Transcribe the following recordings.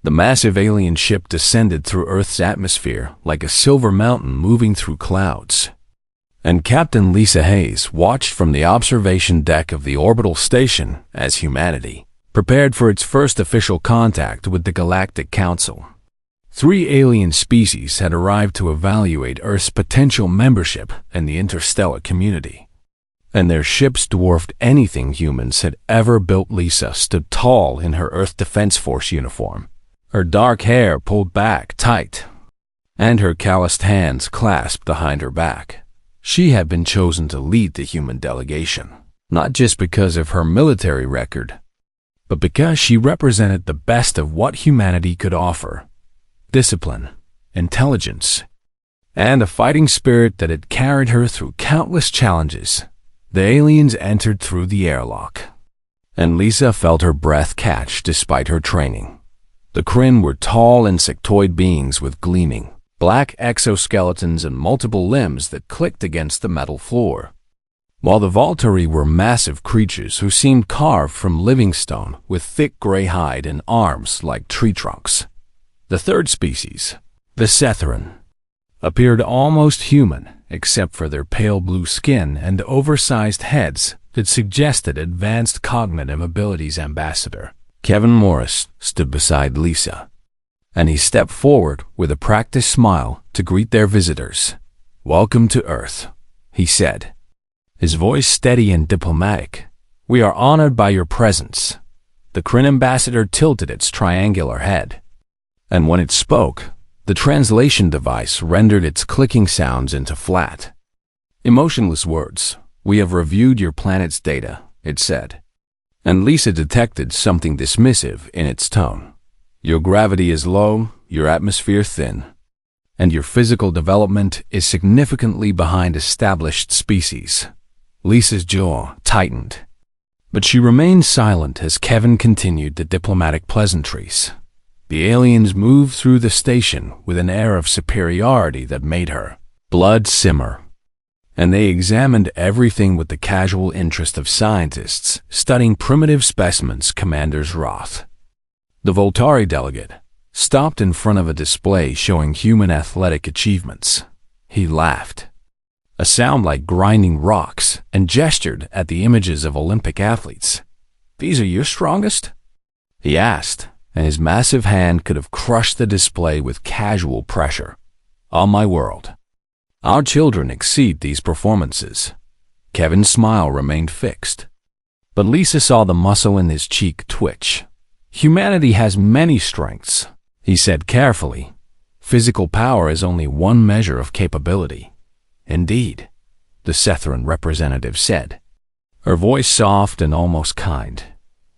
The massive alien ship descended through Earth's atmosphere like a silver mountain moving through clouds. And Captain Lisa Hayes watched from the observation deck of the orbital station as humanity prepared for its first official contact with the Galactic Council. 3 alien species had arrived to evaluate Earth's potential membership in the interstellar community. And their ships dwarfed anything humans had ever built. Lisa stood tall in her Earth Defense Force uniform, her dark hair pulled back tight, and her calloused hands clasped behind her back. She had been chosen to lead the human delegation, not just because of her military record, but because she represented the best of what humanity could offer: discipline, intelligence, and a fighting spirit that had carried her through countless challenges. The aliens entered through the airlock, and Lisa felt her breath catch despite her training. The Kryn were tall insectoid beings with gleaming black exoskeletons and multiple limbs that clicked against the metal floor, while the Volturi were massive creatures who seemed carved from living stone with thick gray hide and arms like tree trunks. The third species, the Setharan, appeared almost human except for their pale blue skin and oversized heads that suggested advanced cognitive abilities. Ambassador Kevin Morris stood beside Lisa, and he stepped forward with a practiced smile to greet their visitors. "Welcome to Earth," he said, his voice steady and diplomatic. "We are honored by your presence." The Kryn ambassador tilted its triangular head, and when it spoke, the translation device rendered its clicking sounds into flat, emotionless words. "We have reviewed your planet's data," it said, and Lisa detected something dismissive in its tone. "Your gravity is low, your atmosphere thin, and your physical development is significantly behind established species." Lisa's jaw tightened, but she remained silent as Kevin continued the diplomatic pleasantries. The aliens moved through the station with an air of superiority that made her blood simmer, and they examined everything with the casual interest of scientists studying primitive specimens. Commander's wrath. The Voltari delegate stopped in front of a display showing human athletic achievements. He laughed, a sound like grinding rocks, and gestured at the images of Olympic athletes. "These are your strongest?" he asked, and his massive hand could have crushed the display with casual pressure. "On my world, our children exceed these performances." Kevin's smile remained fixed, but Lisa saw the muscle in his cheek twitch. "Humanity has many strengths," he said carefully. "Physical power is only one measure of capability." "Indeed," the Setharan representative said, her voice soft and almost kind.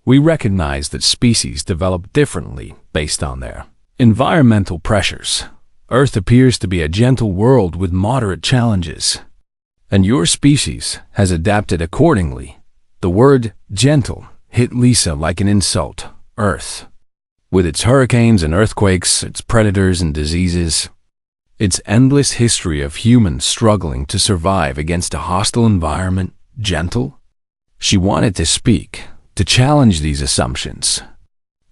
"We recognize that species develop differently based on their environmental pressures. Earth appears to be a gentle world with moderate challenges, and your species has adapted accordingly." The word gentle hit Lisa like an insult. Earth, with its hurricanes and earthquakes, its predators and diseases, its endless history of humans struggling to survive against a hostile environment, gentle? She wanted to speak, to challenge these assumptions,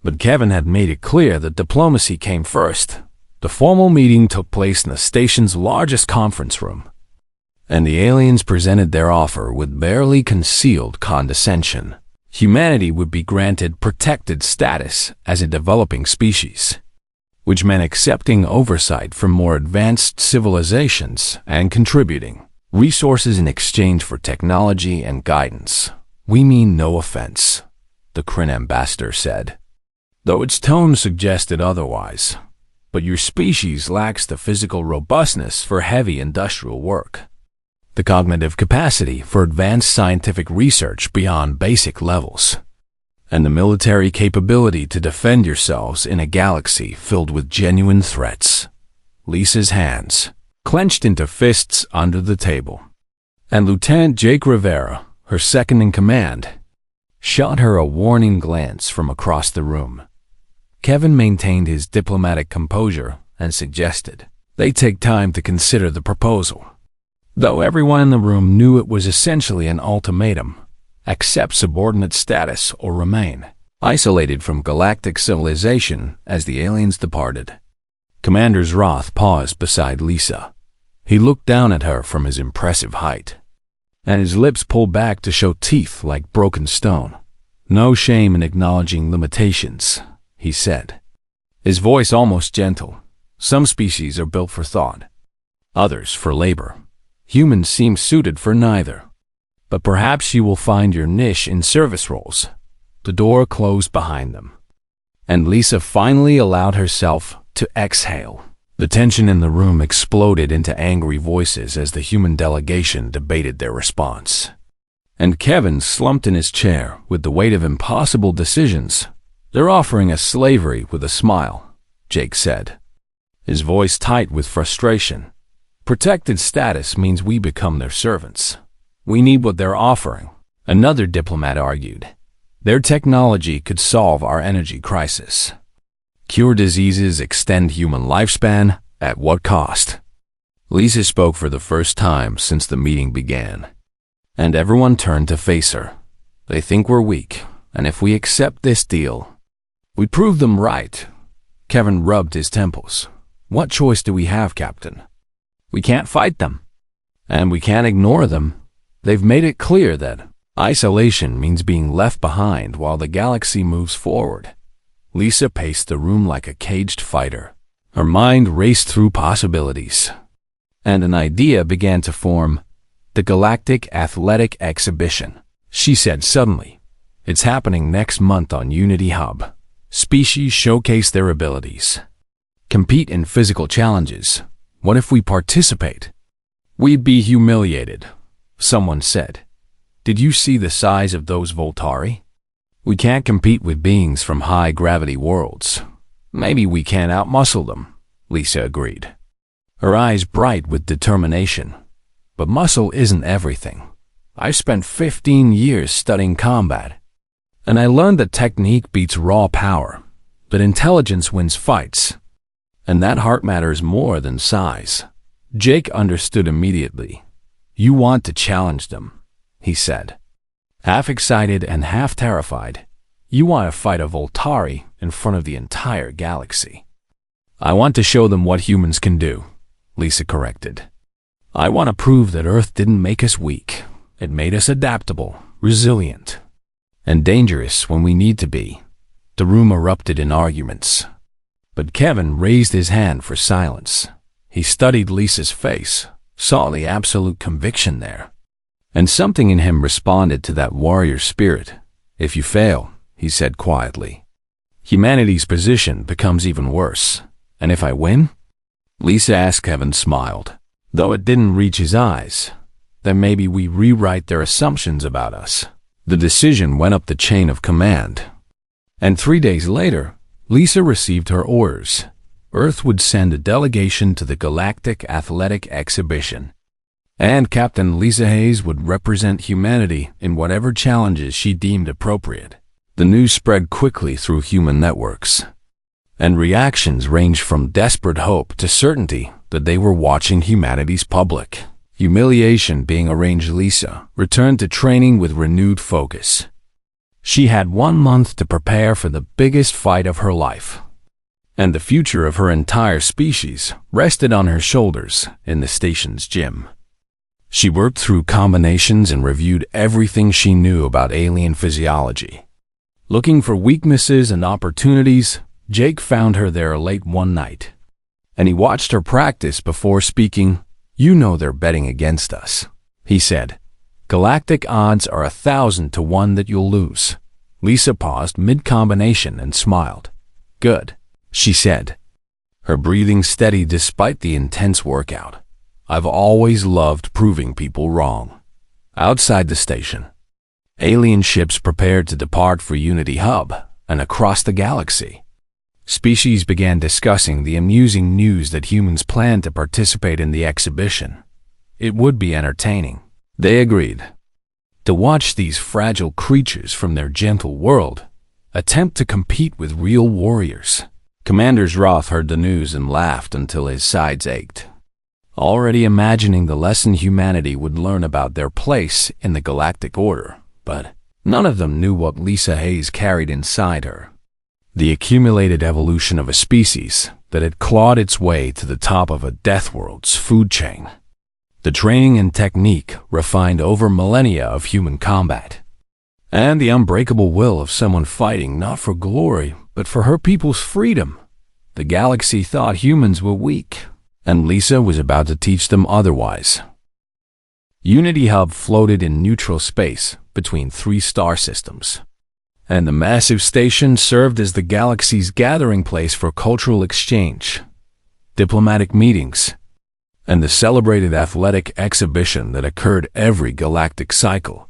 but Kevin had made it clear that diplomacy came first. The formal meeting took place in the station's largest conference room, and the aliens presented their offer with barely concealed condescension. Humanity would be granted protected status as a developing species, which meant accepting oversight from more advanced civilizations and contributing resources in exchange for technology and guidance. "We mean no offense," the Kryn ambassador said, though its tone suggested otherwise. "But your species lacks the physical robustness for heavy industrial work, the cognitive capacity for advanced scientific research beyond basic levels, and the military capability to defend yourselves in a galaxy filled with genuine threats." Lisa's hands clenched into fists under the table, and Lieutenant Jake Rivera, her second in command, shot her a warning glance from across the room. Kevin maintained his diplomatic composure and suggested they take time to consider the proposal, though everyone in the room knew it was essentially an ultimatum: accept subordinate status or remain. isolated from galactic civilization as the aliens departed. Commander Roth paused beside Lisa. He looked down at her from his impressive height, and his lips pulled back to show teeth like broken stone. "No shame in acknowledging limitations," he said, his voice almost gentle. "Some species are built for thought, others for labor. Humans seem suited for neither. But perhaps you will find your niche in service roles." The door closed behind them, and Lisa finally allowed herself to exhale. The tension in the room exploded into angry voices as the human delegation debated their response. And Kevin slumped in his chair with the weight of impossible decisions. "They're offering us slavery with a smile," Jake said, his voice tight with frustration. "Protected status means we become their servants. We need what they're offering," another diplomat argued. "Their technology could solve our energy crisis. Cure diseases, extend human lifespan, at what cost?" Lisa spoke for the first time since the meeting began, and everyone turned to face her. "They think we're weak, and if we accept this deal, we prove them right." Kevin rubbed his temples. "What choice do we have, Captain? We can't fight them, and we can't ignore them. They've made it clear that isolation means being left behind while the galaxy moves forward." Lisa paced the room like a caged fighter. Her mind raced through possibilities, and an idea began to form. "The Galactic Athletic Exhibition," she said suddenly. "It's happening next month on Unity Hub. Species showcase their abilities, compete in physical challenges. What if we participate?" "We'd be humiliated," someone said. "Did you see the size of those Voltari? We can't compete with beings from high-gravity worlds." "Maybe we can't outmuscle them," Lisa agreed, her eyes bright with determination. "But muscle isn't everything. I've spent 15 years studying combat, and I learned that technique beats raw power, but intelligence wins fights, and that heart matters more than size." Jake understood immediately. "You want to challenge them," he said, half excited and half terrified. "You want to fight a Voltari in front of the entire galaxy." "I want to show them what humans can do," Lisa corrected. "I want to prove that Earth didn't make us weak. It made us adaptable, resilient, and dangerous when we need to be." The room erupted in arguments, but Kevin raised his hand for silence. He studied Lisa's face, saw the absolute conviction there, and something in him responded to that warrior spirit. "If you fail," he said quietly, "humanity's position becomes even worse. And if I win?" Lisa asked. Kevin smiled, though it didn't reach his eyes. "Then maybe we rewrite their assumptions about us." The decision went up the chain of command, and 3 days later, Lisa received her orders. Earth would send a delegation to the Galactic Athletic Exhibition, and Captain Lisa Hayes would represent humanity in whatever challenges she deemed appropriate. The news spread quickly through human networks, and reactions ranged from desperate hope to certainty that they were watching humanity's public humiliation being arranged. Lisa returned to training with renewed focus. She had 1 month to prepare for the biggest fight of her life, and the future of her entire species rested on her shoulders in the station's gym. She worked through combinations and reviewed everything she knew about alien physiology. Looking for weaknesses and opportunities, Jake found her there late one night, and he watched her practice before speaking. "You know they're betting against us," he said. "Galactic odds are 1,000 to 1 that you'll lose." Lisa paused mid-combination and smiled. "Good," she said, her breathing steady despite the intense workout. "I've always loved proving people wrong." Outside the station, alien ships prepared to depart for Unity Hub and across the galaxy. Species began discussing the amusing news that humans planned to participate in the exhibition. It would be entertaining, they agreed, to watch these fragile creatures from their gentle world attempt to compete with real warriors. Commander Roth heard the news and laughed until his sides ached, already imagining the lesson humanity would learn about their place in the galactic order. But None of them knew what Lisa Hayes carried inside her. The accumulated evolution of a species that had clawed its way to the top of a death world's food chain. The training and technique refined over millennia of human combat. And the unbreakable will of someone fighting not for glory, but for her people's freedom. The galaxy thought humans were weak, and Lisa was about to teach them otherwise. Unity Hub floated in neutral space between 3 star systems, and the massive station served as the galaxy's gathering place for cultural exchange, diplomatic meetings, and the celebrated athletic exhibition that occurred every galactic cycle.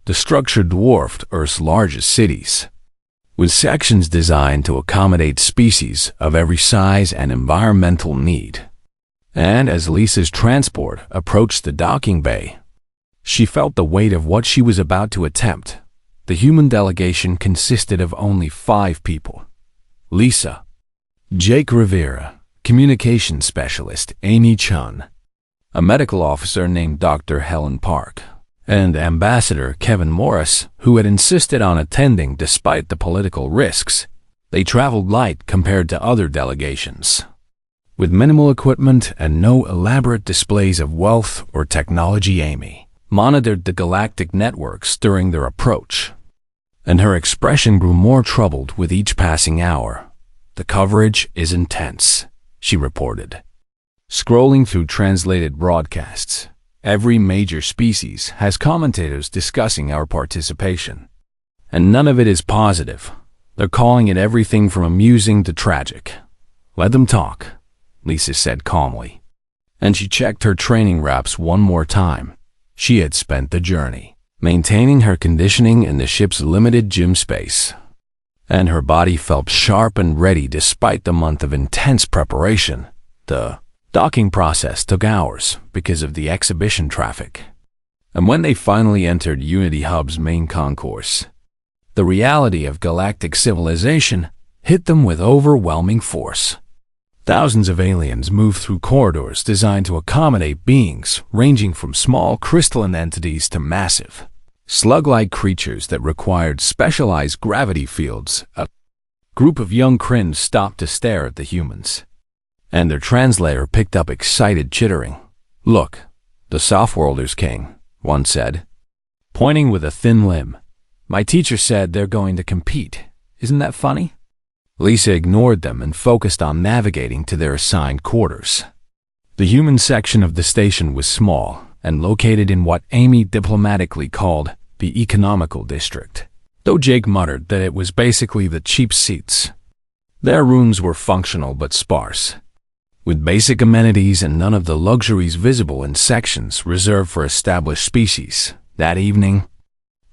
The structure dwarfed Earth's largest cities, with sections designed to accommodate species of every size and environmental need. And as Lisa's transport approached the docking bay, she felt the weight of what she was about to attempt. The human delegation consisted of only 5 people. Lisa, Jake Rivera, communications specialist Amy Chun, a medical officer named Dr. Helen Park, and Ambassador Kevin Morris, who had insisted on attending despite the political risks. They traveled light compared to other delegations, with minimal equipment and no elaborate displays of wealth or technology. Amy monitored the galactic networks during their approach, and her expression grew more troubled with each passing hour. "The coverage is intense," she reported. Scrolling through translated broadcasts, every major species has commentators discussing our participation, and none of it is positive. They're calling it everything from amusing to tragic. "Let them talk," Lisa said calmly, and she checked her training wraps one more time. She had spent the journey maintaining her conditioning in the ship's limited gym space, and her body felt sharp and ready despite the month of intense preparation. The docking process took hours because of the exhibition traffic, and when they finally entered Unity Hub's main concourse, the reality of galactic civilization hit them with overwhelming force. Thousands of aliens moved through corridors designed to accommodate beings ranging from small crystalline entities to massive, slug-like creatures that required specialized gravity fields. A group of young Krins stopped to stare at the humans, and their translator picked up excited chittering. "Look, the Softworlders King," one said, pointing with a thin limb. "My teacher said they're going to compete. Isn't that funny?" Lisa ignored them and focused on navigating to their assigned quarters. The human section of the station was small and located in what Amy diplomatically called the economical district, though Jake muttered that it was basically the cheap seats. Their rooms were functional but sparse, with basic amenities and none of the luxuries visible in sections reserved for established species. That evening,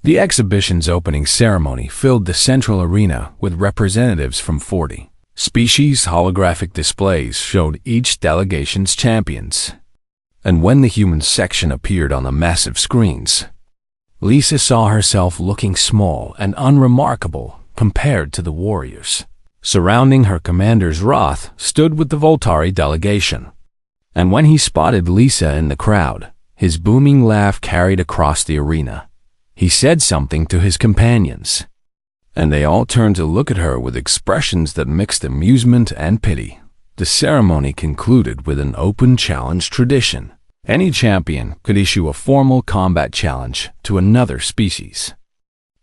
the exhibition's opening ceremony filled the central arena with representatives from 40 species. Holographic displays showed each delegation's champions, and when the human section appeared on the massive screens, Lisa saw herself looking small and unremarkable compared to the warriors. Surrounding her, Commander's Roth stood with the Voltari delegation, and when he spotted Lisa in the crowd, his booming laugh carried across the arena. He said something to his companions, and they all turned to look at her with expressions that mixed amusement and pity. The ceremony concluded with an open challenge tradition. Any champion could issue a formal combat challenge to another species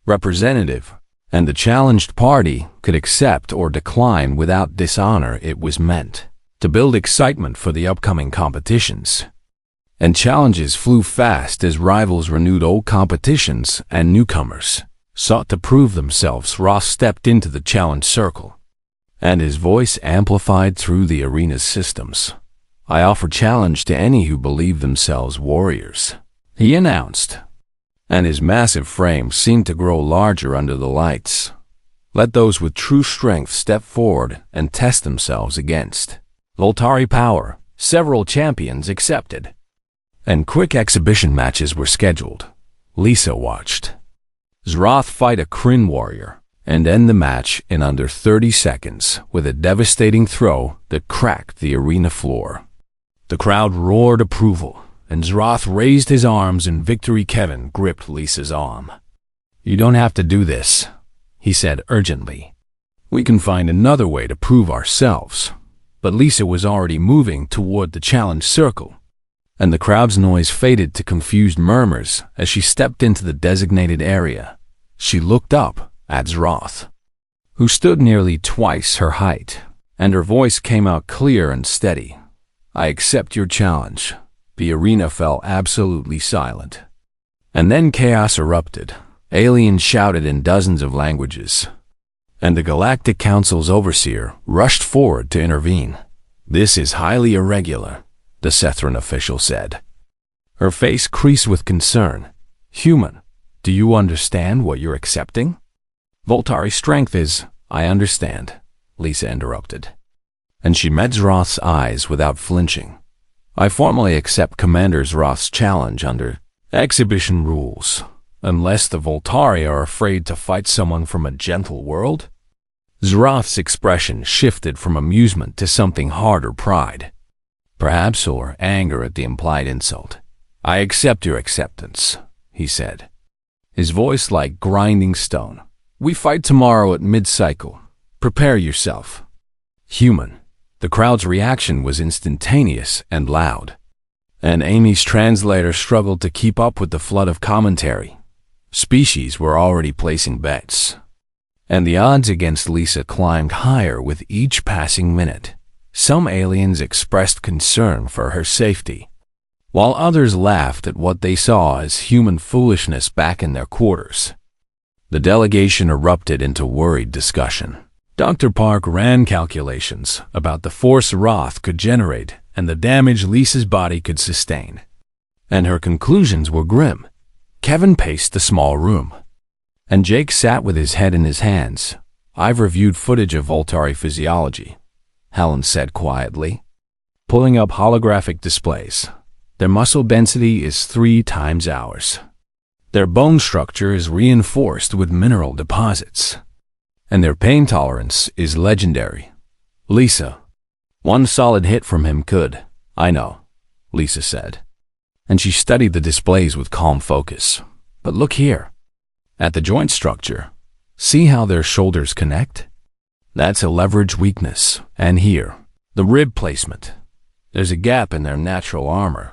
representative, and the challenged party could accept or decline without dishonor. It was meant to build excitement for the upcoming competitions, and challenges flew fast as rivals renewed old competitions and newcomers sought to prove themselves. Ross stepped into the challenge circle, and his voice amplified through the arena's systems. "I offer challenge to any who believe themselves warriors," he announced, and his massive frame seemed to grow larger under the lights. "Let those with true strength step forward and test themselves against Voltari power." Several champions accepted, and quick exhibition matches were scheduled. Lisa watched Zroth fight a Kryn warrior and end the match in under 30 seconds with a devastating throw that cracked the arena floor. The crowd roared approval, and Zroth raised his arms in victory. Kevin gripped Lisa's arm, "You don't have to do this," he said urgently. "We can find another way to prove ourselves." But Lisa was already moving toward the challenge circle, and the crowd's noise faded to confused murmurs as she stepped into the designated area. She looked up at Zroth, who stood nearly twice her height, and her voice came out clear and steady. "I accept your challenge." The arena fell absolutely silent. And then chaos erupted. Aliens shouted in dozens of languages, and the Galactic Council's overseer rushed forward to intervene. "This is highly irregular," the Sethran official said. Her face creased with concern. "Human, do you understand what you're accepting?" "Voltari strength is—" "I understand," Lisa interrupted. And she met Zroth's eyes without flinching. "I formally accept Commander Zroth's challenge under exhibition rules, unless the Voltari are afraid to fight someone from a gentle world." Zroth's expression shifted from amusement to something harder pride, perhaps, or anger at the implied insult. "I accept your acceptance," he said, his voice like grinding stone. "We fight tomorrow at mid-cycle. Prepare yourself." "Human." The crowd's reaction was instantaneous and loud, and Amy's translator struggled to keep up with the flood of commentary. Species were already placing bets, and the odds against Lisa climbed higher with each passing minute. Some aliens expressed concern for her safety, while others laughed at what they saw as human foolishness back in their quarters. The delegation erupted into worried discussion. Dr. Park ran calculations about the force Roth could generate and the damage Lisa's body could sustain, and her conclusions were grim. Kevin paced the small room, and Jake sat with his head in his hands. "I've reviewed footage of Voltari physiology," Helen said quietly, pulling up holographic displays. "Their muscle density is 3 times ours. Their bone structure is reinforced with mineral deposits, and their pain tolerance is legendary." "Lisa, one solid hit from him could—" "I know," Lisa said, and she studied the displays with calm focus. "But look here, at the joint structure. See how their shoulders connect? That's a leverage weakness. And here, the rib placement. There's a gap in their natural armor."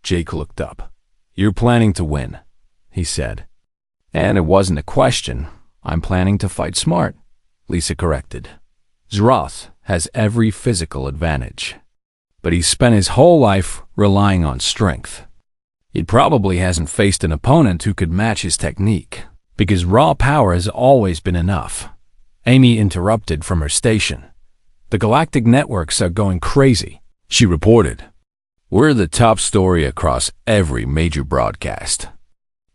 Jake looked up. "You're planning to win," he said. "And it wasn't a question. I'm planning to fight smart," Lisa corrected. "Zroth has every physical advantage, but he's spent his whole life relying on strength. He probably hasn't faced an opponent who could match his technique, because raw power has always been enough." Amy interrupted from her station. "The galactic networks are going crazy," she reported. "We're the top story across every major broadcast.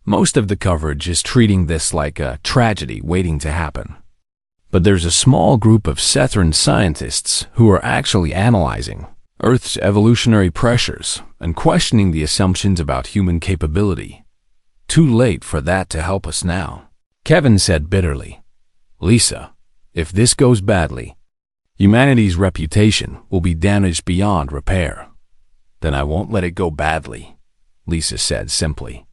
Most of the coverage is treating this like a tragedy waiting to happen. But there's a small group of Sethran scientists who are actually analyzing Earth's evolutionary pressures and questioning the assumptions about human capability. Too late for that to help us now," Kevin said bitterly. "Lisa, if this goes badly, humanity's reputation will be damaged beyond repair." "Then I won't let it go badly," Lisa said simply.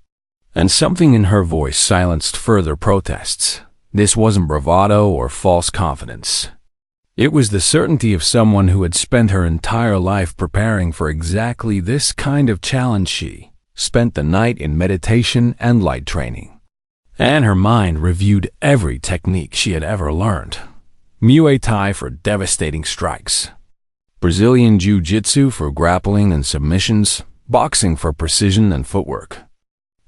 And something in her voice silenced further protests. This wasn't bravado or false confidence. It was the certainty of someone who had spent her entire life preparing for exactly this kind of challenge. She spent the night in meditation and light training, and her mind reviewed every technique she had ever learned. Muay Thai for devastating strikes, Brazilian Jiu-Jitsu for grappling and submissions, boxing for precision and footwork,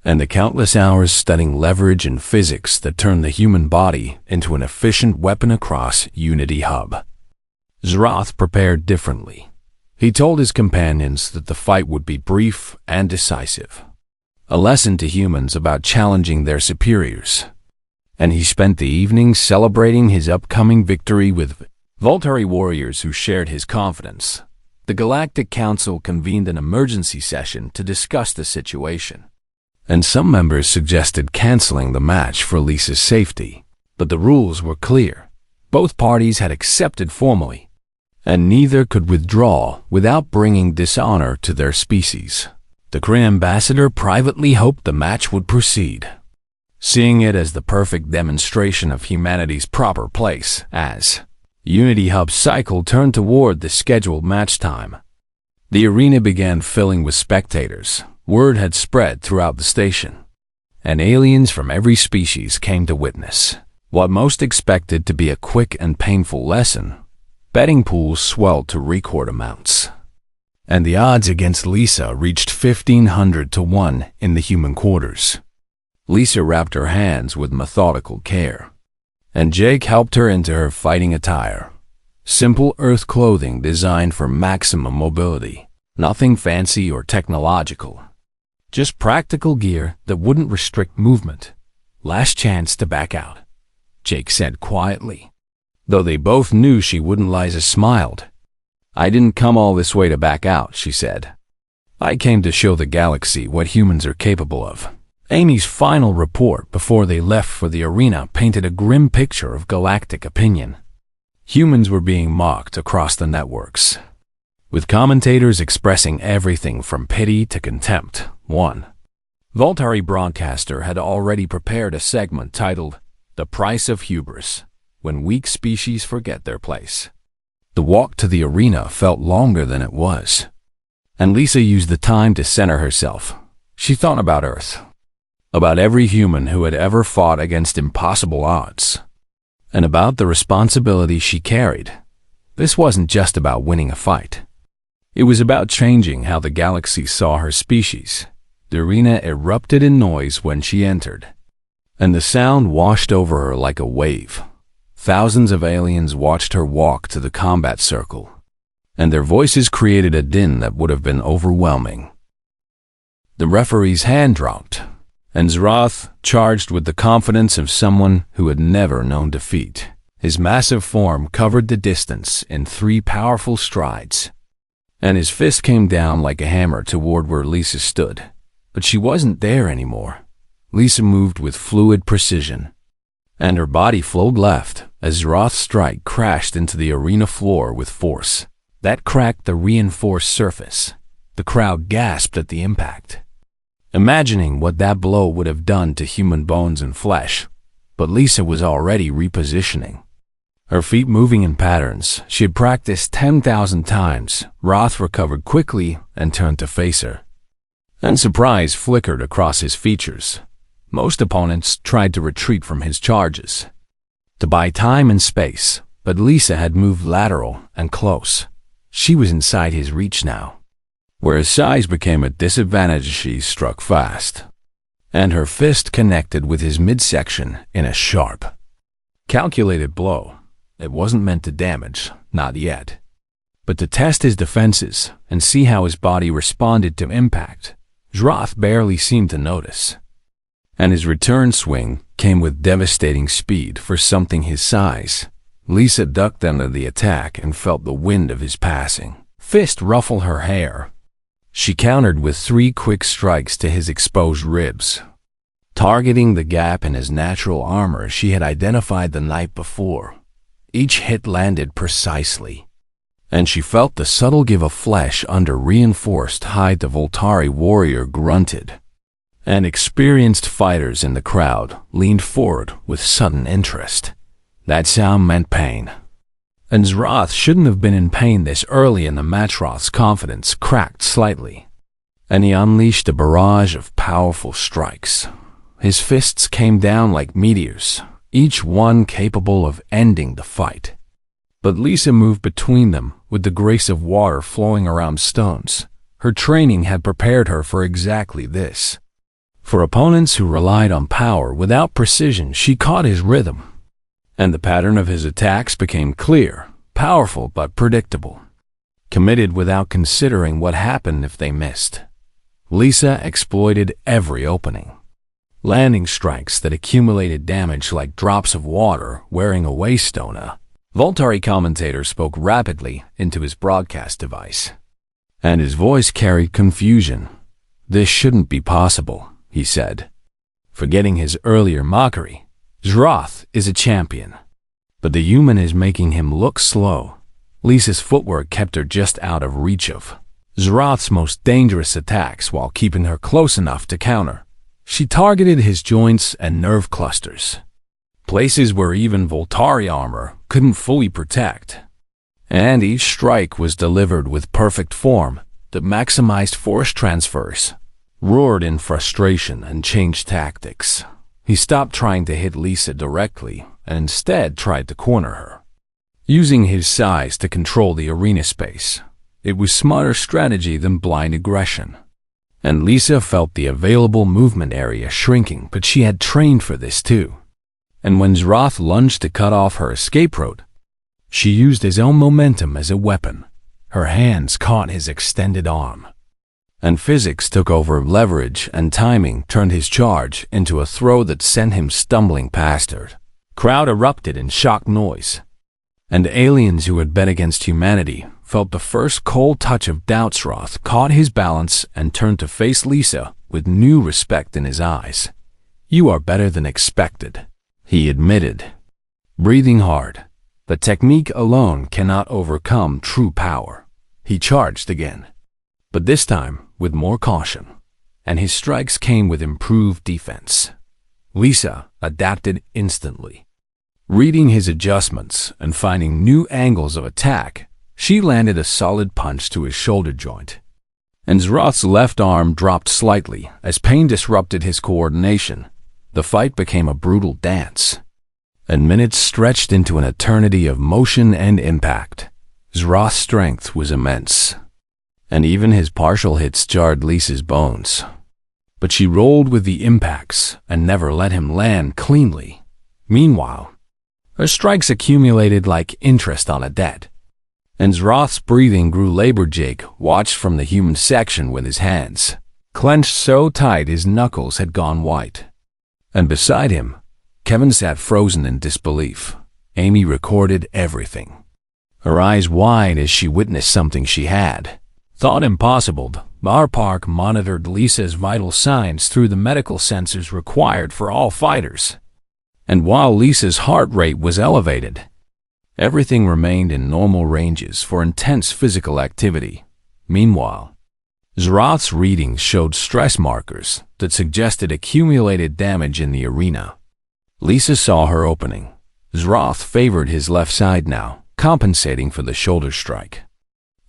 and the countless hours studying leverage and physics that turn the human body into an efficient weapon across Unity Hub. Zroth prepared differently. He told his companions that the fight would be brief and decisive, a lesson to humans about challenging their superiors. And he spent the evening celebrating his upcoming victory with Voltari warriors who shared his confidence. The Galactic Council convened an emergency session to discuss the situation, and some members suggested canceling the match for Lisa's safety. But the rules were clear. Both parties had accepted formally, and neither could withdraw without bringing dishonor to their species. The Kryn ambassador privately hoped the match would proceed, seeing it as the perfect demonstration of humanity's proper place. As Unity Hub's cycle turned toward the scheduled match time, the arena began filling with spectators. Word had spread throughout the station, and aliens from every species came to witness what most expected to be a quick and painful lesson. Betting pools swelled to record amounts, and the odds against Lisa reached 1,500 to 1 in the human quarters. Lisa wrapped her hands with methodical care, and Jake helped her into her fighting attire. Simple Earth clothing designed for maximum mobility. Nothing fancy or technological. Just practical gear that wouldn't restrict movement. Last chance to back out, Jake said quietly. Though they both knew she wouldn't, Liza smiled. I didn't come all this way to back out, she said. I came to show the galaxy what humans are capable of. Amy's final report before they left for the arena painted a grim picture of galactic opinion. Humans were being mocked across the networks, with commentators expressing everything from pity to contempt. One Voltari broadcaster had already prepared a segment titled The Price of Hubris, When Weak Species Forget Their Place. The walk to the arena felt longer than it was, and Lisa used the time to center herself. She thought about Earth, about every human who had ever fought against impossible odds, and about the responsibility she carried. This wasn't just about winning a fight. It was about changing how the galaxy saw her species. The arena erupted in noise when she entered, and the sound washed over her like a wave. Thousands of aliens watched her walk to the combat circle, and their voices created a din that would have been overwhelming. The referee's hand dropped, and Zroth charged with the confidence of someone who had never known defeat. His massive form covered the distance in 3 powerful strides, and his fist came down like a hammer toward where Lisa stood. But she wasn't there anymore. Lisa moved with fluid precision, and her body flowed left as Zroth's strike crashed into the arena floor with force that cracked the reinforced surface. The crowd gasped at the impact, imagining what that blow would have done to human bones and flesh. But Lisa was already repositioning, her feet moving in patterns she had practiced 10,000 times. Roth recovered quickly and turned to face her, and surprise flickered across his features. Most opponents tried to retreat from his charges, to buy time and space, but Lisa had moved lateral and close. She was inside his reach now. Where his size became a disadvantage, she struck fast, and her fist connected with his midsection in a sharp, calculated blow. It wasn't meant to damage, not yet, but to test his defenses and see how his body responded to impact. Zroth barely seemed to notice, and his return swing came with devastating speed for something his size. Lisa ducked under the attack and felt the wind of his passing fist ruffle her hair. She countered with 3 quick strikes to his exposed ribs, targeting the gap in his natural armor she had identified the night before. Each hit landed precisely, and she felt the subtle give of flesh under reinforced hide. The Voltari warrior grunted, and experienced fighters in the crowd leaned forward with sudden interest. That sound meant pain, and Zroth shouldn't have been in pain this early in the match. Roth's confidence cracked slightly, and he unleashed a barrage of powerful strikes. His fists came down like meteors, each one capable of ending the fight. But Lisa moved between them with the grace of water flowing around stones. Her training had prepared her for exactly this. For opponents who relied on power without precision, she caught his rhythm, and the pattern of his attacks became clear, powerful but predictable, committed without considering what happened if they missed. Lisa exploited every opening, landing strikes that accumulated damage like drops of water wearing away stone. Voltari commentator spoke rapidly into his broadcast device, and his voice carried confusion. This shouldn't be possible, he said, forgetting his earlier mockery. Zroth is a champion, but the human is making him look slow. Lisa's footwork kept her just out of reach of Zroth's most dangerous attacks while keeping her close enough to counter. She targeted his joints and nerve clusters, places where even Voltari armor couldn't fully protect. And each strike was delivered with perfect form that maximized force transfers. Roared in frustration and changed tactics. He stopped trying to hit Lisa directly and instead tried to corner her, using his size to control the arena space. It was smarter strategy than blind aggression. And Lisa felt the available movement area shrinking, but she had trained for this too. And when Zroth lunged to cut off her escape route, she used his own momentum as a weapon. Her hands caught his extended arm. And physics took over leverage, and timing turned his charge into a throw that sent him stumbling past her. Crowd erupted in shocked noise. And aliens who had bet against humanity felt the first cold touch of doubt. Zroth caught his balance and turned to face Lisa with new respect in his eyes. "You are better than expected," he admitted, breathing hard. "The technique alone cannot overcome true power." He charged again, but this time with more caution, and his strikes came with improved defense. Lisa adapted instantly. Reading his adjustments and finding new angles of attack, she landed a solid punch to his shoulder joint. And Zroth's left arm dropped slightly as pain disrupted his coordination. The fight became a brutal dance, and minutes stretched into an eternity of motion and impact. Zroth's strength was immense, and even his partial hits jarred Lisa's bones. But she rolled with the impacts and never let him land cleanly. Meanwhile, her strikes accumulated like interest on a debt. And Zroth's breathing grew labored. Jake watched from the human section with his hands clenched so tight his knuckles had gone white. And beside him, Kevin sat frozen in disbelief. Amy recorded everything, her eyes wide as she witnessed something she had thought impossible. Bar Park monitored Lisa's vital signs through the medical sensors required for all fighters. And while Lisa's heart rate was elevated, everything remained in normal ranges for intense physical activity. Meanwhile, Zroth's readings showed stress markers that suggested accumulated damage in the arena. Lisa saw her opening. Zroth favored his left side now, compensating for the shoulder strike.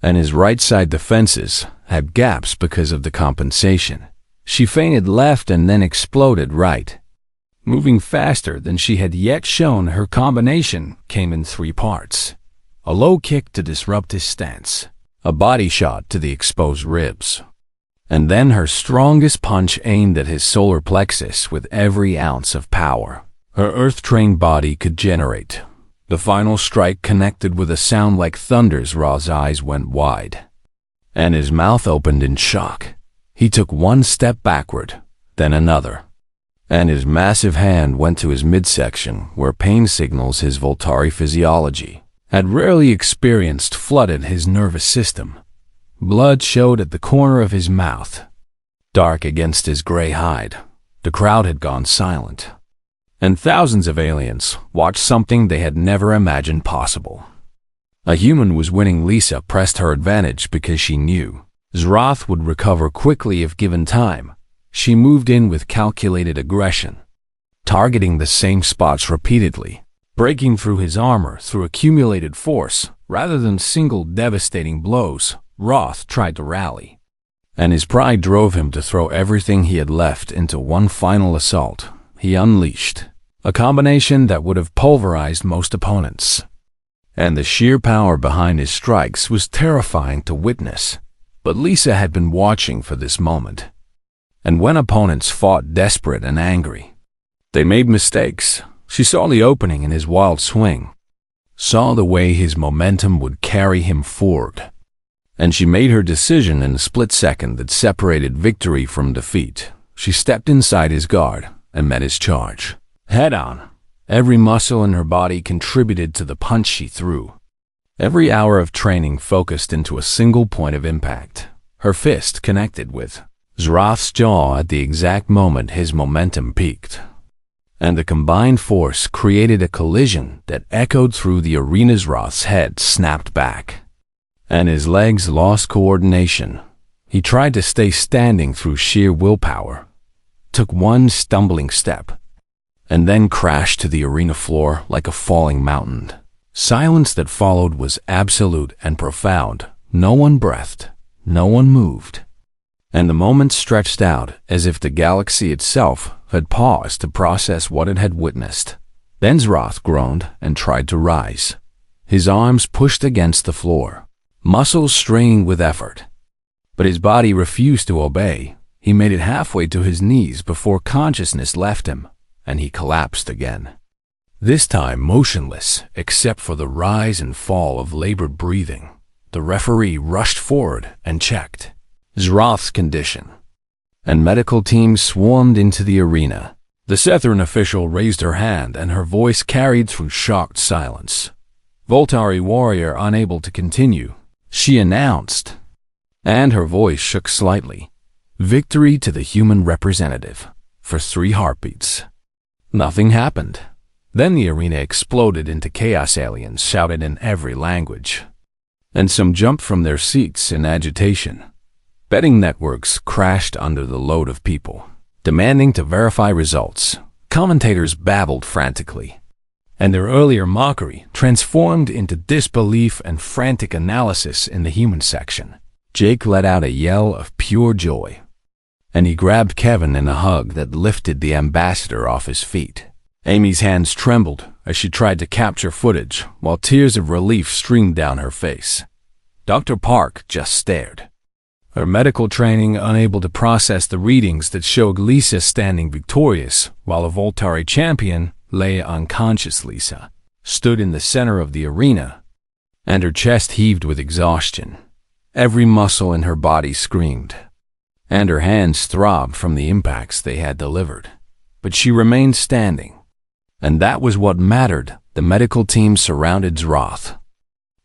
And his right side defenses had gaps because of the compensation. She feinted left and then exploded right. Moving faster than she had yet shown, her combination came in 3 parts. A low kick to disrupt his stance, a body shot to the exposed ribs, and then her strongest punch aimed at his solar plexus with every ounce of power her earth-trained body could generate. The final strike connected with a sound like thunder. Zroth's eyes went wide, and his mouth opened in shock. He took one step backward, then another, and his massive hand went to his midsection where pain signals his Voltari physiology had rarely experienced flooded his nervous system. Blood showed at the corner of his mouth, dark against his gray hide. The crowd had gone silent, and thousands of aliens watched something they had never imagined possible. A human was winning. Lisa pressed her advantage because she knew Zroth would recover quickly if given time. She moved in with calculated aggression, targeting the same spots repeatedly, breaking through his armor through accumulated force rather than single devastating blows. Roth tried to rally, and his pride drove him to throw everything he had left into one final assault. He unleashed a combination that would have pulverized most opponents, and the sheer power behind his strikes was terrifying to witness. But Lisa had been watching for this moment, and when opponents fought desperate and angry, they made mistakes. She saw the opening in his wild swing, saw the way his momentum would carry him forward, and she made her decision in a split second that separated victory from defeat. She stepped inside his guard and met his charge head on. Every muscle in her body contributed to the punch she threw. Every hour of training focused into a single point of impact. Her fist connected with Zroth's jaw at the exact moment his momentum peaked, and the combined force created a collision that echoed through the arena. Zroth's head snapped back, and his legs lost coordination. He tried to stay standing through sheer willpower, took one stumbling step, and then crashed to the arena floor like a falling mountain. Silence that followed was absolute and profound. No one breathed, no one moved, and the moment stretched out as if the galaxy itself had paused to process what it had witnessed. Then Zroth groaned and tried to rise. His arms pushed against the floor, muscles straining with effort. But his body refused to obey. He made it halfway to his knees before consciousness left him, and he collapsed again. This time motionless, except for the rise and fall of labored breathing. The referee rushed forward and checked Zroth's condition, and medical teams swarmed into the arena. The Sethran official raised her hand, and her voice carried through shocked silence. "Voltari warrior unable to continue," she announced, and her voice shook slightly. "Victory to the human representative." For 3 heartbeats. Nothing happened. Then the arena exploded into chaos. Aliens shouted in every language, and some jumped from their seats in agitation. Betting networks crashed under the load of people, demanding to verify results. Commentators babbled frantically, and their earlier mockery transformed into disbelief and frantic analysis in the human section. Jake let out a yell of pure joy, and he grabbed Kevin in a hug that lifted the ambassador off his feet. Amy's hands trembled as she tried to capture footage, while tears of relief streamed down her face. Dr. Park just stared, her medical training unable to process the readings that showed Lisa standing victorious, while a Voltari champion, Leia unconscious Lisa, stood in the center of the arena, and her chest heaved with exhaustion. Every muscle in her body screamed, and her hands throbbed from the impacts they had delivered. But she remained standing, and that was what mattered. The medical team surrounded Zroth,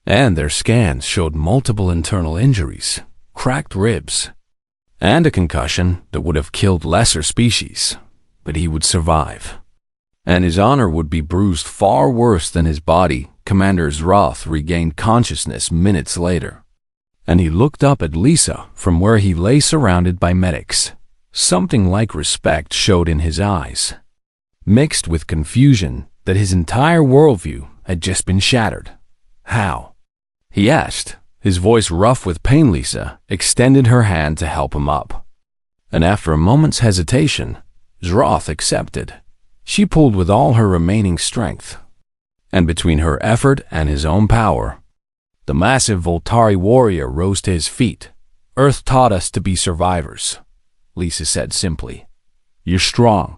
and their scans showed multiple internal injuries, cracked ribs, and a concussion that would have killed lesser species. But he would survive, and his honor would be bruised far worse than his body. Commander Zroth regained consciousness minutes later, and he looked up at Lisa from where he lay surrounded by medics. Something like respect showed in his eyes, mixed with confusion that his entire worldview had just been shattered. "How?" he asked, his voice rough with pain. Lisa extended her hand to help him up, and after a moment's hesitation, Zroth accepted. She pulled with all her remaining strength, and between her effort and his own power, the massive Voltari warrior rose to his feet. "Earth taught us to be survivors," Lisa said simply. "You're strong,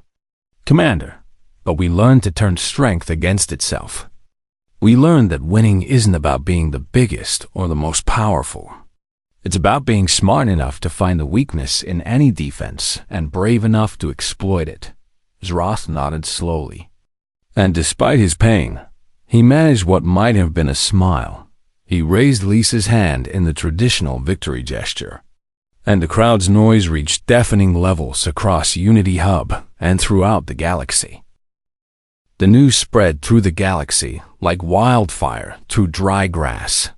Commander, but we learned to turn strength against itself. We learned that winning isn't about being the biggest or the most powerful. It's about being smart enough to find the weakness in any defense and brave enough to exploit it." Zroth nodded slowly, and despite his pain, he managed what might have been a smile. He raised Lisa's hand in the traditional victory gesture, and the crowd's noise reached deafening levels across Unity Hub and throughout the galaxy. The news spread through the galaxy like wildfire through dry grass,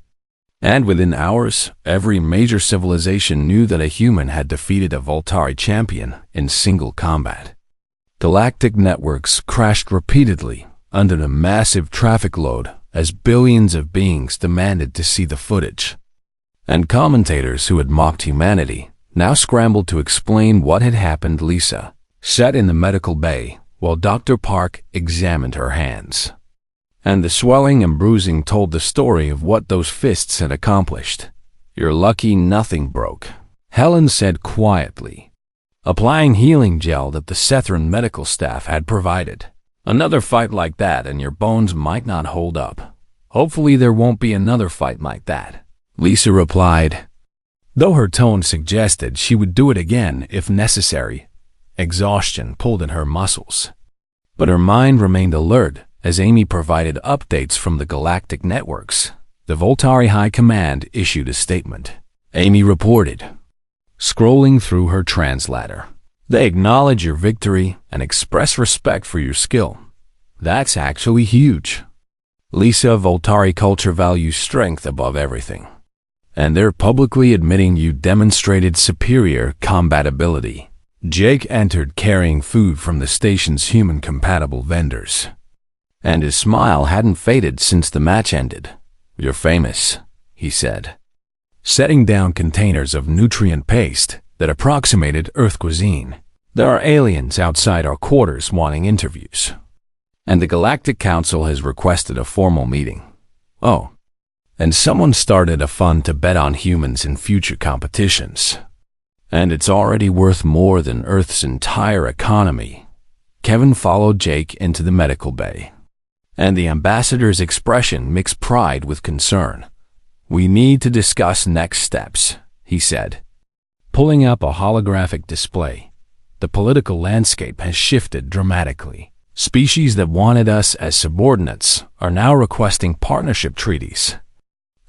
and within hours, every major civilization knew that a human had defeated a Voltari champion in single combat. Galactic networks crashed repeatedly under the massive traffic load as billions of beings demanded to see the footage, and commentators who had mocked humanity now scrambled to explain what had happened. Lisa sat in the medical bay while Dr. Park examined her hands, and the swelling and bruising told the story of what those fists had accomplished. "You're lucky nothing broke," Helen said quietly, applying healing gel that the Sethran medical staff had provided. "Another fight like that and your bones might not hold up. Hopefully there won't be another fight like that," Lisa replied, though her tone suggested she would do it again if necessary. Exhaustion pulled in her muscles, but her mind remained alert as Amy provided updates from the galactic networks. The Voltari High Command issued a statement. Amy reported, scrolling through her translator. "They acknowledge your victory and express respect for your skill. That's actually huge. Lisa, Voltari culture values strength above everything, and they're publicly admitting you demonstrated superior combat ability." Jake entered carrying food from the station's human-compatible vendors. And his smile hadn't faded since the match ended. "You're famous," he said, setting down containers of nutrient paste that approximated Earth cuisine. "There are aliens outside our quarters wanting interviews, and the Galactic Council has requested a formal meeting. Oh, and someone started a fund to bet on humans in future competitions. And it's already worth more than Earth's entire economy." Kevin followed Jake into the medical bay, and the ambassador's expression mixed pride with concern. "We need to discuss next steps," he said, pulling up a holographic display. "The political landscape has shifted dramatically. Species that wanted us as subordinates are now requesting partnership treaties."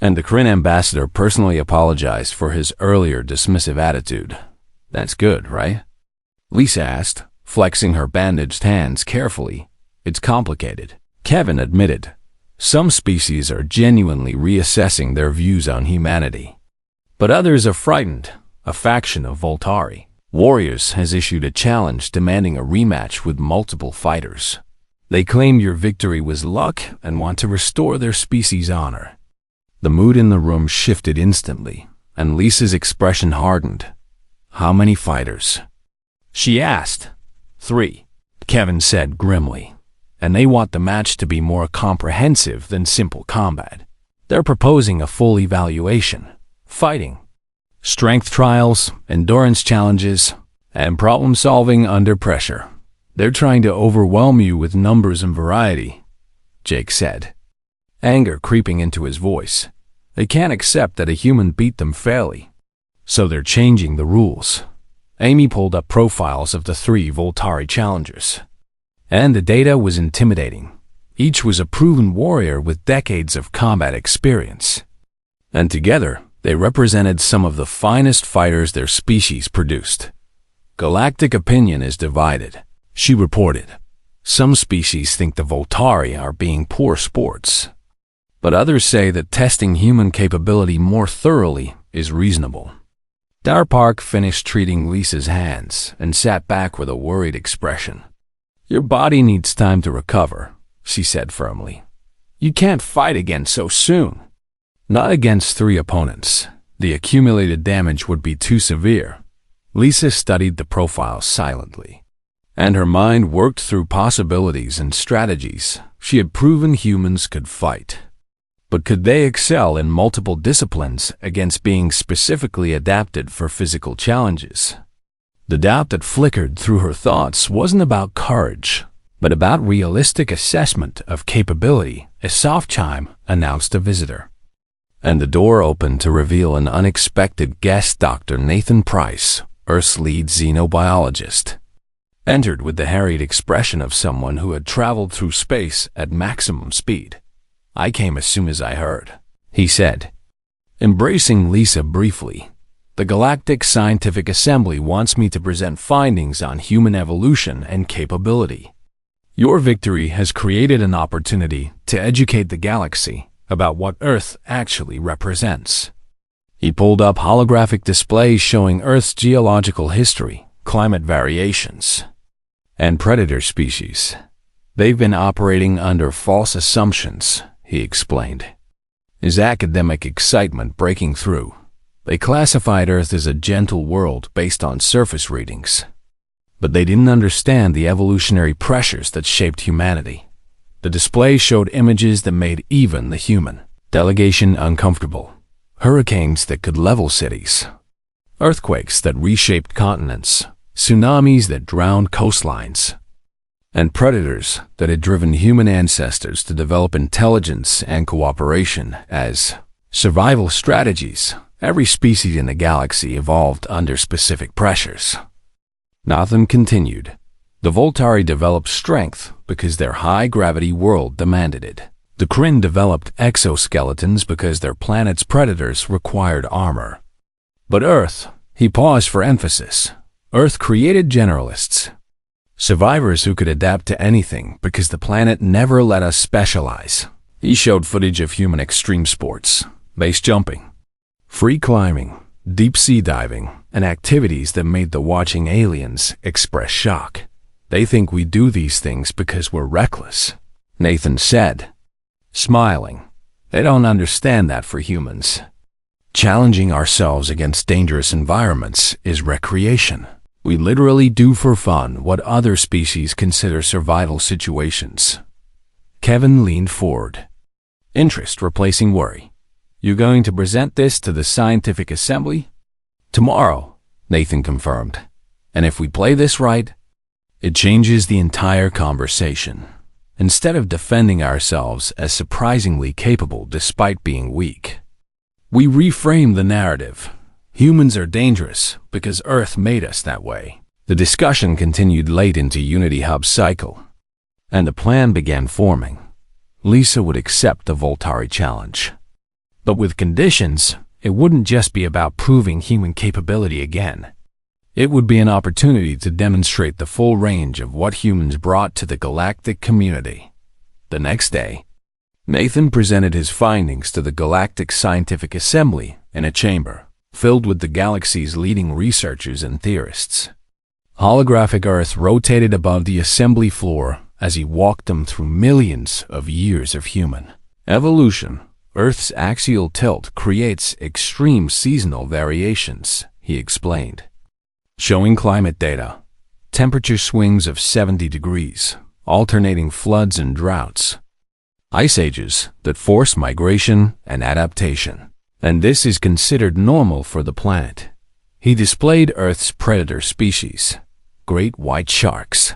And the Kryn ambassador personally apologized for his earlier dismissive attitude. "That's good, right?" Lisa asked, flexing her bandaged hands carefully. "It's complicated." Kevin admitted, "Some species are genuinely reassessing their views on humanity. But others are frightened." A faction of Voltari warriors has issued a challenge demanding a rematch with multiple fighters. They claim your victory was luck and want to restore their species' honor. The mood in the room shifted instantly, and Lisa's expression hardened. "How many fighters?" she asked. "3," Kevin said grimly. "And they want the match to be more comprehensive than simple combat. They're proposing a full evaluation, fighting, strength trials, endurance challenges, and problem-solving under pressure. They're trying to overwhelm you with numbers and variety," Jake said, anger creeping into his voice. "They can't accept that a human beat them fairly, so they're changing the rules." Amy pulled up profiles of the 3 Voltari challengers, and the data was intimidating. Each was a proven warrior with decades of combat experience, and together they represented some of the finest fighters their species produced. "Galactic opinion is divided," she reported. "Some species think the Voltari are being poor sports, but others say that testing human capability more thoroughly is reasonable." Darpark finished treating Lisa's hands and sat back with a worried expression. "Your body needs time to recover," she said firmly. "You can't fight again so soon." "Not against 3 opponents. The accumulated damage would be too severe." Lisa studied the profiles silently, and her mind worked through possibilities and strategies. She had proven humans could fight. But could they excel in multiple disciplines against beings specifically adapted for physical challenges? The doubt that flickered through her thoughts wasn't about courage, but about realistic assessment of capability. A soft chime announced a visitor, and the door opened to reveal an unexpected guest. Dr. Nathan Price, Earth's lead xenobiologist, entered with the harried expression of someone who had traveled through space at maximum speed. "I came as soon as I heard," he said, embracing Lisa briefly. "The Galactic Scientific Assembly wants me to present findings on human evolution and capability. Your victory has created an opportunity to educate the galaxy about what Earth actually represents." He pulled up holographic displays showing Earth's geological history, climate variations, and predator species. "They've been operating under false assumptions," he explained, his academic excitement breaking through. "They classified Earth as a gentle world based on surface readings, but they didn't understand the evolutionary pressures that shaped humanity." The display showed images that made even the human delegation uncomfortable. Hurricanes that could level cities, earthquakes that reshaped continents, tsunamis that drowned coastlines, and predators that had driven human ancestors to develop intelligence and cooperation as survival strategies. Every species in the galaxy evolved under specific pressures. Nathan continued. "The Voltari developed strength because their high-gravity world demanded it. The Kryn developed exoskeletons because their planet's predators required armor. But Earth," he paused for emphasis, "Earth created generalists, survivors who could adapt to anything because the planet never let us specialize." He showed footage of human extreme sports, base jumping, free climbing, deep-sea diving, and activities that made the watching aliens express shock. They think we do these things because we're reckless, Nathan said, smiling. They don't understand that for humans. Challenging ourselves against dangerous environments is recreation. We literally do for fun what other species consider survival situations. Kevin leaned forward. Interest replacing worry. You going to present this to the scientific assembly? Tomorrow, Nathan confirmed. And if we play this right, it changes the entire conversation. Instead of defending ourselves as surprisingly capable despite being weak, we reframe the narrative. Humans are dangerous because Earth made us that way. The discussion continued late into Unity Hub's cycle, and a plan began forming. Lisa would accept the Voltari challenge. But with conditions, it wouldn't just be about proving human capability again. It would be an opportunity to demonstrate the full range of what humans brought to the galactic community. The next day, Nathan presented his findings to the Galactic Scientific Assembly in a chamber filled with the galaxy's leading researchers and theorists. Holographic Earth rotated above the assembly floor as he walked them through millions of years of human evolution. Earth's axial tilt creates extreme seasonal variations, he explained, showing climate data, temperature swings of 70 degrees, alternating floods and droughts, ice ages that force migration and adaptation. And this is considered normal for the planet. He displayed Earth's predator species, great white sharks,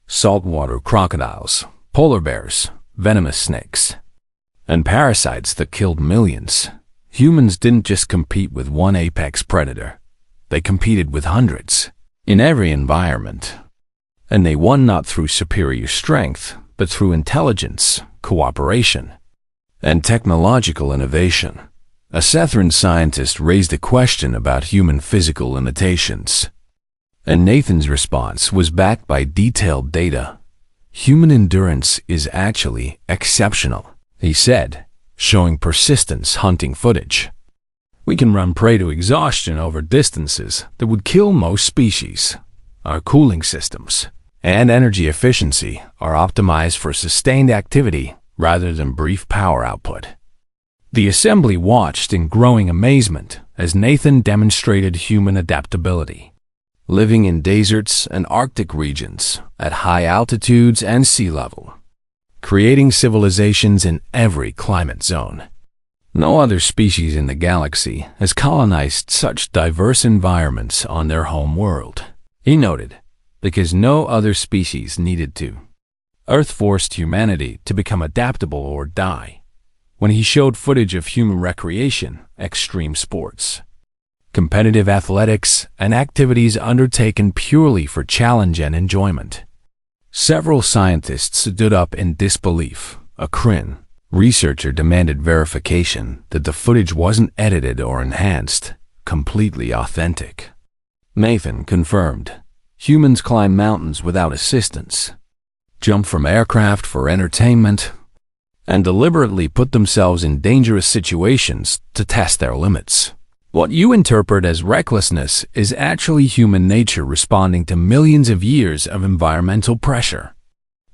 saltwater crocodiles, polar bears, venomous snakes, and parasites that killed millions. Humans didn't just compete with one apex predator. They competed with hundreds, in every environment. And they won not through superior strength, but through intelligence, cooperation, and technological innovation. A Sethran scientist raised a question about human physical limitations, and Nathan's response was backed by detailed data. Human endurance is actually exceptional, he said, showing persistence hunting footage. We can run prey to exhaustion over distances that would kill most species. Our cooling systems and energy efficiency are optimized for sustained activity rather than brief power output. The assembly watched in growing amazement as Nathan demonstrated human adaptability, living in deserts and Arctic regions at high altitudes and sea level, creating civilizations in every climate zone. No other species in the galaxy has colonized such diverse environments on their home world, he noted, because no other species needed to. Earth forced humanity to become adaptable or die. When he showed footage of human recreation, extreme sports, competitive athletics, and activities undertaken purely for challenge and enjoyment, several scientists stood up in disbelief. A Kryn researcher demanded verification that the footage wasn't edited or enhanced, completely authentic. Nathan confirmed. Humans climb mountains without assistance, jump from aircraft for entertainment, and deliberately put themselves in dangerous situations to test their limits. What you interpret as recklessness is actually human nature responding to millions of years of environmental pressure.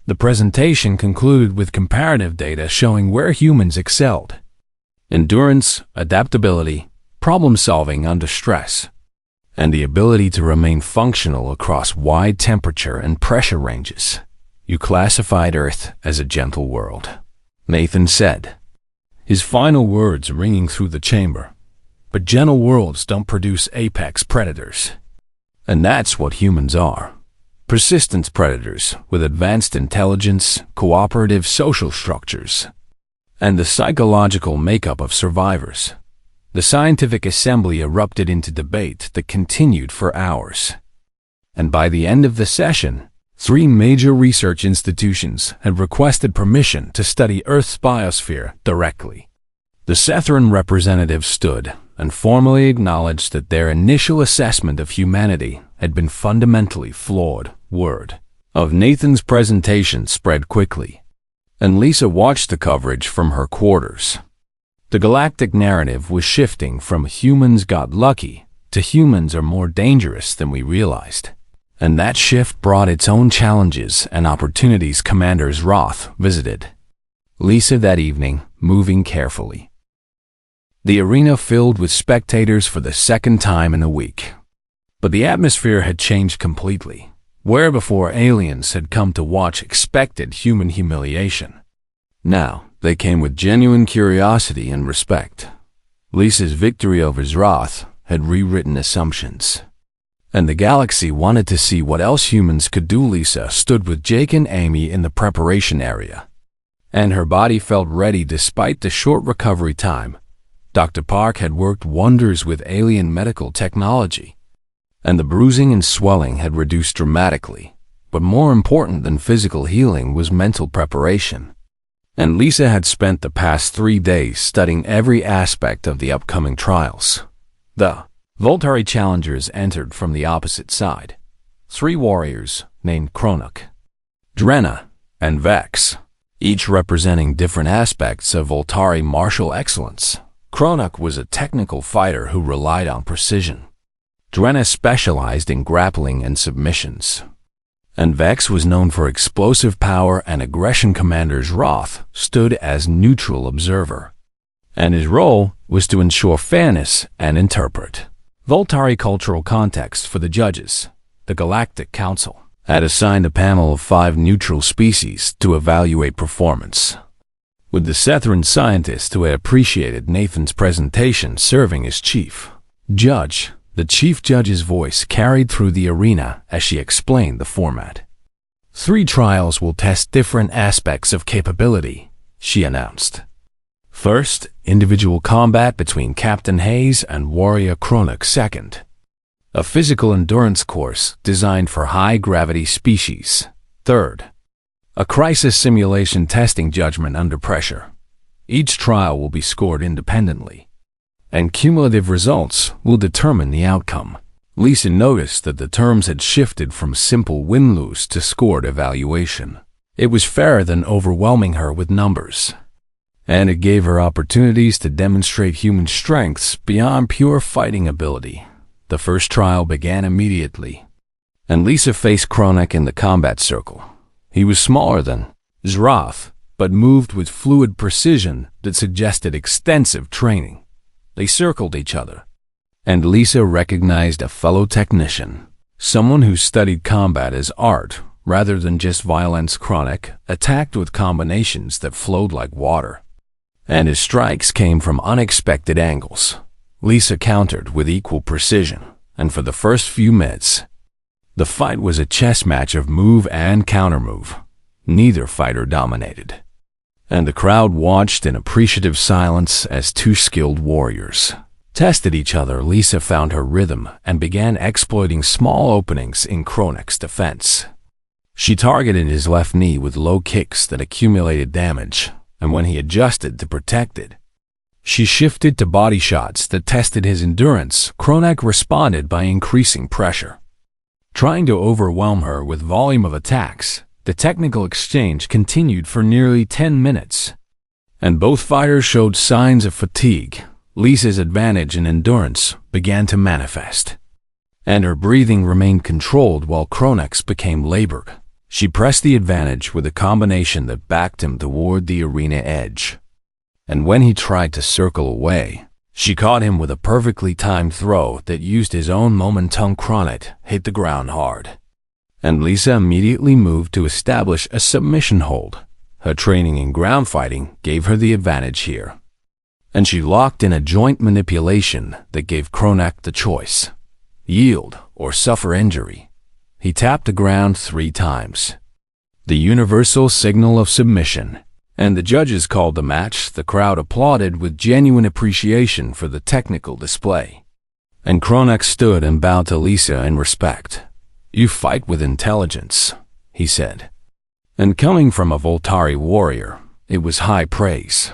The presentation concluded with comparative data showing where humans excelled: endurance, adaptability, problem-solving under stress, and the ability to remain functional across wide temperature and pressure ranges. You classified Earth as a gentle world, Nathan said, his final words ringing through the chamber. But gentle worlds don't produce apex predators. And that's what humans are. Persistent predators with advanced intelligence, cooperative social structures, and the psychological makeup of survivors. The scientific assembly erupted into debate that continued for hours. And by the end of the session, 3 major research institutions had requested permission to study Earth's biosphere directly. The Sethran representative stood and formally acknowledged that their initial assessment of humanity had been fundamentally flawed. Word of Nathan's presentation spread quickly, and Lisa watched the coverage from her quarters. The galactic narrative was shifting from humans got lucky to humans are more dangerous than we realized. And that shift brought its own challenges and opportunities. Commanders Roth visited Lisa that evening, moving carefully. The arena filled with spectators for the second time in a week. But the atmosphere had changed completely. Where before aliens had come to watch expected human humiliation, now they came with genuine curiosity and respect. Lisa's victory over Roth had rewritten assumptions, and the galaxy wanted to see what else humans could do. Lisa stood with Jake and Amy in the preparation area, and her body felt ready despite the short recovery time. Dr. Park had worked wonders with alien medical technology, and the bruising and swelling had reduced dramatically. But more important than physical healing was mental preparation. And Lisa had spent the past 3 days studying every aspect of the upcoming trials. The Voltari challengers entered from the opposite side. 3 warriors named Kronuk, Drenna, and Vex, each representing different aspects of Voltari martial excellence. Kronuk was a technical fighter who relied on precision. Drenna specialized in grappling and submissions, and Vex was known for explosive power and aggression. Commanders Roth stood as neutral observer, and his role was to ensure fairness and interpret Voltari cultural context for the judges. The Galactic Council had assigned a panel of 5 neutral species to evaluate performance, with the Sethran scientist who had appreciated Nathan's presentation serving as chief judge. The chief judge's voice carried through the arena as she explained the format. 3 trials will test different aspects of capability, she announced. First, individual combat between Captain Hayes and Warrior Kronuk. Second, a physical endurance course designed for high-gravity species. Third, a crisis simulation testing judgment under pressure. Each trial will be scored independently, and cumulative results will determine the outcome. Lisa noticed that the terms had shifted from simple win-lose to scored evaluation. It was fairer than overwhelming her with numbers, and it gave her opportunities to demonstrate human strengths beyond pure fighting ability. The first trial began immediately, and Lisa faced Kronuk in the combat circle. He was smaller than Zroth, but moved with fluid precision that suggested extensive training. They circled each other, and Lisa recognized a fellow technician, someone who studied combat as art rather than just violence. Kronuk attacked with combinations that flowed like water, and his strikes came from unexpected angles. Lisa countered with equal precision, and for the first few minutes, the fight was a chess match of move and countermove. Neither fighter dominated, and the crowd watched in appreciative silence as 2 skilled warriors tested each other. Lisa found her rhythm and began exploiting small openings in Kronuk's defense. She targeted his left knee with low kicks that accumulated damage, and when he adjusted to protect it, she shifted to body shots that tested his endurance. Kronuk responded by increasing pressure, trying to overwhelm her with volume of attacks. The technical exchange continued for nearly 10 minutes, and both fighters showed signs of fatigue. Lisa's advantage in endurance began to manifest, and her breathing remained controlled while Kronuk's became labored. She pressed the advantage with a combination that backed him toward the arena edge, and when he tried to circle away, she caught him with a perfectly timed throw that used his own momentum. Kronuk hit the ground hard, and Lisa immediately moved to establish a submission hold. Her training in ground fighting gave her the advantage here, and she locked in a joint manipulation that gave Kronuk the choice: yield or suffer injury. He tapped the ground 3 times, the universal signal of submission, and the judges called the match. The crowd applauded with genuine appreciation for the technical display, and Kronuk stood and bowed to Lisa in respect. "You fight with intelligence," he said, and coming from a Voltari warrior, it was high praise.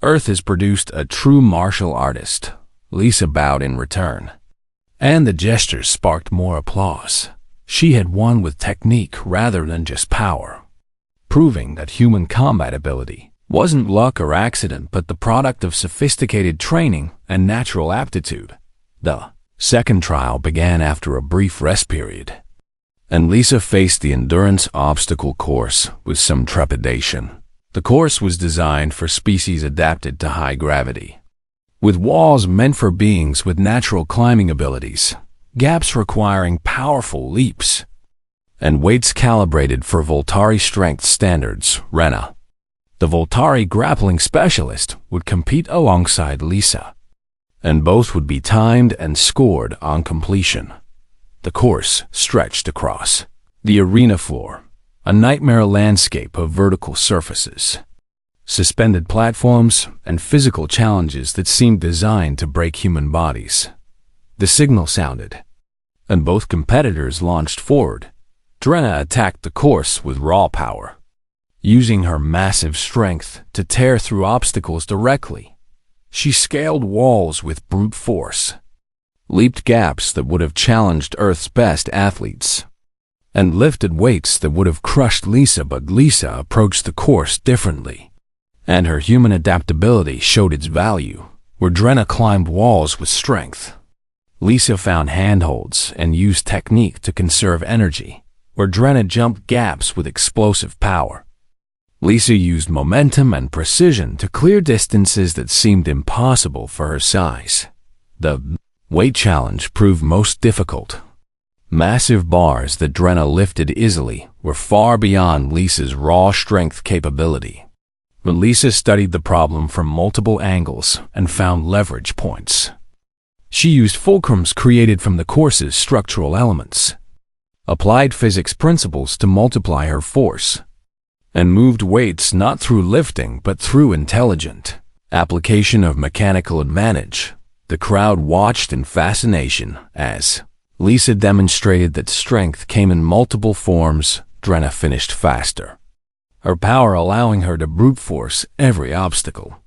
"Earth has produced a true martial artist." Lisa bowed in return, and the gesture sparked more applause. She had won with technique rather than just power, proving that human combat ability wasn't luck or accident but the product of sophisticated training and natural aptitude. The second trial began after a brief rest period, and Lisa faced the endurance obstacle course with some trepidation. The course was designed for species adapted to high gravity, with walls meant for beings with natural climbing abilities, gaps requiring powerful leaps, and weights calibrated for Voltari strength standards. Rena, the Voltari grappling specialist, would compete alongside Lisa, and both would be timed and scored on completion. The course stretched across the arena floor, a nightmare landscape of vertical surfaces, suspended platforms, and physical challenges that seemed designed to break human bodies. The signal sounded, and both competitors launched forward. Drenna attacked the course with raw power, using her massive strength to tear through obstacles directly. She scaled walls with brute force, leaped gaps that would have challenged Earth's best athletes, and lifted weights that would have crushed Lisa. But Lisa approached the course differently, and her human adaptability showed its value. Where Drenna climbed walls with strength, Lisa found handholds and used technique to conserve energy. Where Drenna jumped gaps with explosive power, Lisa used momentum and precision to clear distances that seemed impossible for her size. The weight challenge proved most difficult. Massive bars that Drenna lifted easily were far beyond Lisa's raw strength capability. But Lisa studied the problem from multiple angles and found leverage points. She used fulcrums created from the course's structural elements, applied physics principles to multiply her force, and moved weights not through lifting but through intelligent application of mechanical advantage. The crowd watched in fascination as Lisa demonstrated that strength came in multiple forms. Drenna finished faster, her power allowing her to brute force every obstacle.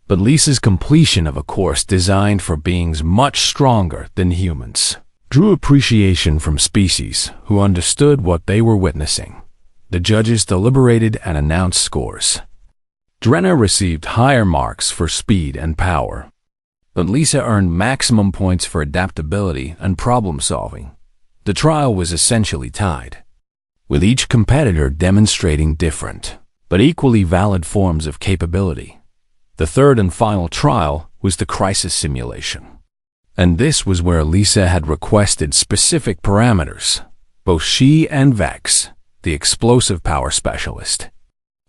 But Lisa's completion of a course designed for beings much stronger than humans drew appreciation from species who understood what they were witnessing. The judges deliberated and announced scores. Drenna received higher marks for speed and power, but Lisa earned maximum points for adaptability and problem-solving. The trial was essentially tied, with each competitor demonstrating different, but equally valid forms of capability. The third and final trial was the crisis simulation, and this was where Lisa had requested specific parameters. Both she and Vex, the explosive power specialist,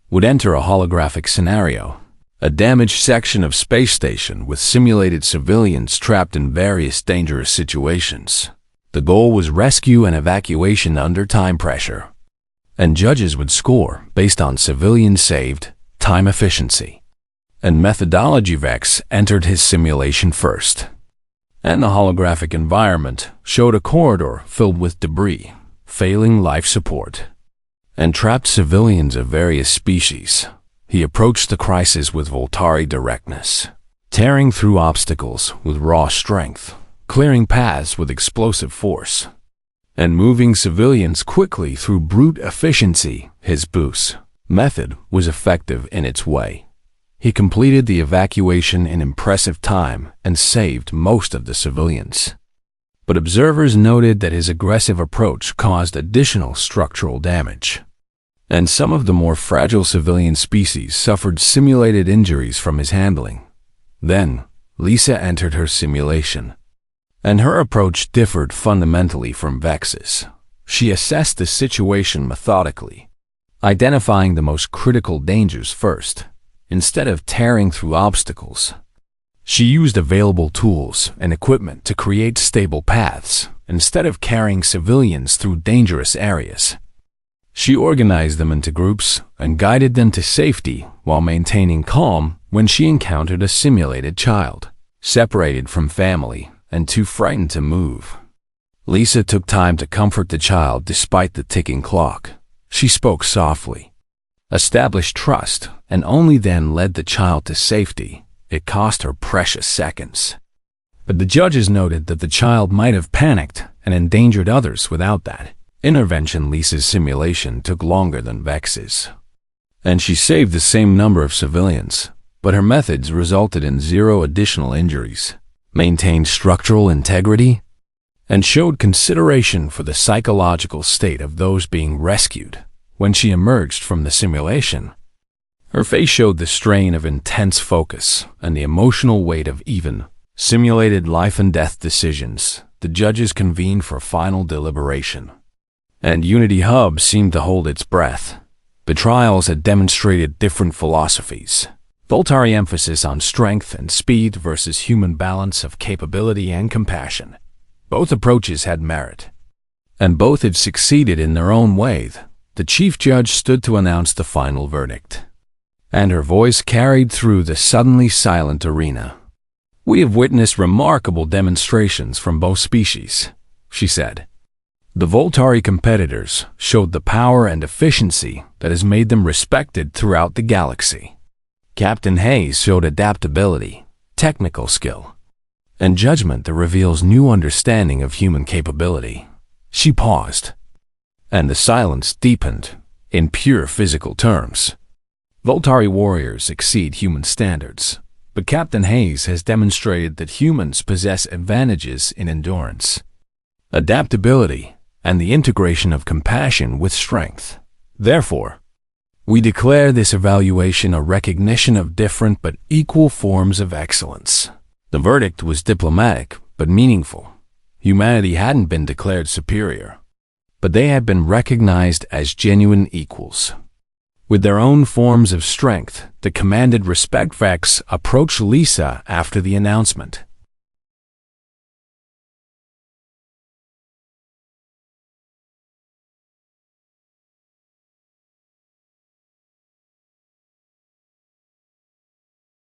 would enter a holographic scenario, a damaged section of space station with simulated civilians trapped in various dangerous situations. The goal was rescue and evacuation under time pressure, and judges would score based on civilians saved, time efficiency, and methodology. Vex entered his simulation first, and the holographic environment showed a corridor filled with debris, failing life support, and trapped civilians of various species. He approached the crisis with Voltari directness, tearing through obstacles with raw strength, clearing paths with explosive force, and moving civilians quickly through brute efficiency. His boost method was effective in its way. He completed the evacuation in impressive time and saved most of the civilians. But observers noted that his aggressive approach caused additional structural damage, and some of the more fragile civilian species suffered simulated injuries from his handling. Then, Lisa entered her simulation, and her approach differed fundamentally from Vex's. She assessed the situation methodically, identifying the most critical dangers first. Instead of tearing through obstacles, she used available tools and equipment to create stable paths. Instead of carrying civilians through dangerous areas, she organized them into groups and guided them to safety while maintaining calm when she encountered a simulated child, separated from family and too frightened to move. Lisa took time to comfort the child despite the ticking clock. She spoke softly, established trust, and only then led the child to safety. It cost her precious seconds, but the judges noted that the child might have panicked and endangered others without that intervention. Lisa's simulation took longer than Vex's, and she saved the same number of civilians, but her methods resulted in 0 additional injuries, maintained structural integrity, and showed consideration for the psychological state of those being rescued. When she emerged from the simulation, her face showed the strain of intense focus and the emotional weight of even simulated life and death decisions. The judges convened for final deliberation, and Unity Hub seemed to hold its breath. The trials had demonstrated different philosophies. Voltari emphasis on strength and speed versus human balance of capability and compassion. Both approaches had merit, and both had succeeded in their own way. The chief judge stood to announce the final verdict, and her voice carried through the suddenly silent arena. "We have witnessed remarkable demonstrations from both species," she said. The Voltari competitors showed the power and efficiency that has made them respected throughout the galaxy. Captain Hayes showed adaptability, technical skill, and judgment that reveals new understanding of human capability. She paused, and the silence deepened. In pure physical terms, Voltari warriors exceed human standards, but Captain Hayes has demonstrated that humans possess advantages in endurance, adaptability, and the integration of compassion with strength. Therefore, we declare this evaluation a recognition of different but equal forms of excellence. The verdict was diplomatic but meaningful. Humanity hadn't been declared superior, but they had been recognized as genuine equals. With their own forms of strength that commanded respect, Vex approached Lisa after the announcement.